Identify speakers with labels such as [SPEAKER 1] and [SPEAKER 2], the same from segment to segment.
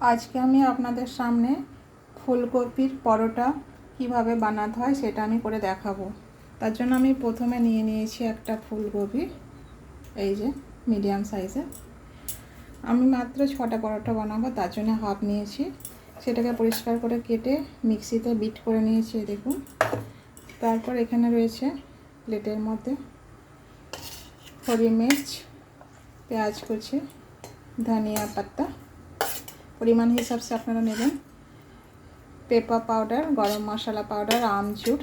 [SPEAKER 1] আজকে আমি আপনাদের সামনে ফুলকপির পরোটা কিভাবে বানাতে হয় সেটা আমি করে দেখাবো। তার জন্য আমি প্রথমে নিয়ে নিয়েছি একটা ফুলকপি, এই যে মিডিয়াম সাইজের। আমি মাত্র 6টা পরোটা বানাবো, তার জন্য হাফ নিয়েছি। সেটাকে পরিষ্কার করে কেটে মিক্সিতে বিট করে নিয়েছি, দেখুন। তারপর এখানে রয়েছে প্লেটের মধ্যে হরি মির্চ, পেঁয়াজ কুচি, ধনিয়া পাতা, পরিমাণ হিসাব से আপনারা নেবেন, পেপার পাউডার, গরম মশলা পাউডার, আমচুর,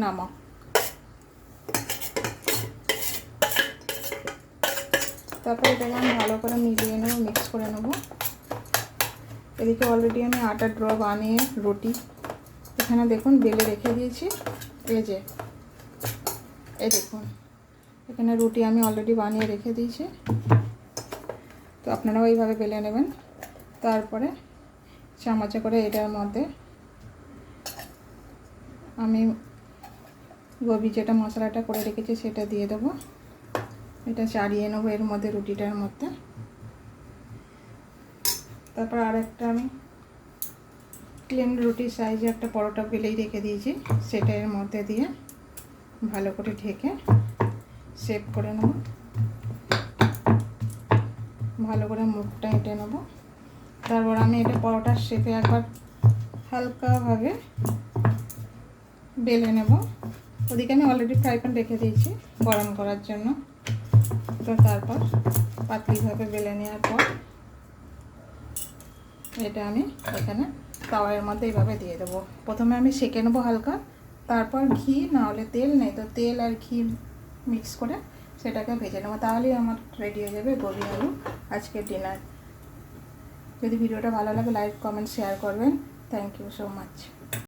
[SPEAKER 1] নমক। তারপর এটাকে আমি ভালো করে মিলিয়ে নেব, মিক্স করে নেব। এদিকে অলরেডি আমি আটার ড্র বানিয়ে রুটি এখানে দেখুন বেলে রেখে দিয়েছি। এই দেখুন এখানে রুটি আমি অলরেডি বানিয়ে রেখে দিয়েছি। তো আপনারাও এইভাবে বেলে নেবেন। তারপরে চামচে করে এটার মধ্যে আমি গোবি যেটা মশলাটা করে রেখেছি সেটা দিয়ে দেবো। এটা চাড়িয়ে নেবো এর মধ্যে, রুটিটার মধ্যে। তারপর আরেকটা আমি প্লেন রুটি সাইজে একটা পরোটা বেলেই রেখে দিয়েছি, সেটা এর মধ্যে দিয়ে ভালো করে ঢেকে শেপ করে নেব। ভালো করে মুখটা এঁটে নেব। তারপর আমি এটা পরোটার শেপে একবার হালকাভাবে বেলে নেব। ওদিকে আমি অলরেডি ফ্রাই প্যান রেখে দিয়েছি গরম করার জন্য। তো তারপর পাতলিভাবে বেলে নেওয়ার পর এটা আমি এখানে তাওয়ার মধ্যে এইভাবে দিয়ে দেবো। প্রথমে আমি সেঁকে নেবো হালকা, তারপর ঘি না হলে তেল, নেই তো তেল আর ঘি মিক্স করে সেটাকে ভেজে নেবো। তাহলেই আমার রেডি হয়ে যাবে গোবি আলু আজকের ডিনার। যদি ভিডিওটা ভালো লাগে লাইক কমেন্ট শেয়ার করবেন। Thank you so much.